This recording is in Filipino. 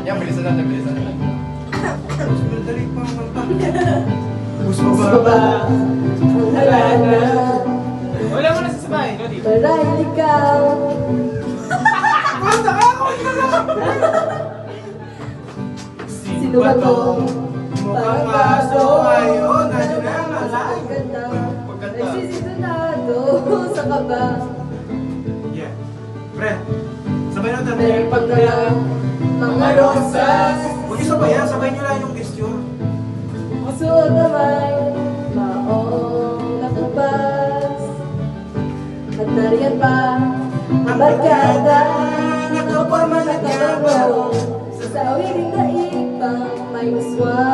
Yan, bilisan natin, bilisan natin. Dali pa ang kanta. Mas mababa ang halaga. Wala mo na sasabay, Lodi. Marahil ikaw. Kanta ka! Kanta ka! Sino ba tong Mukhang maso ngayon. Nandiyo na ang alay. Pagkanta. Pagkanta. Nagsisinunado sa kaba. Yeah. Friend, sabay natin. Meron pang lang mga rosas. Huwag yung sabayan. Sabay nyo lang yung gesture. Suot naman maong nakabas. At nariyan pa ang barkada. Nakaporma na kababaw sa sawiring daig pang may uswa.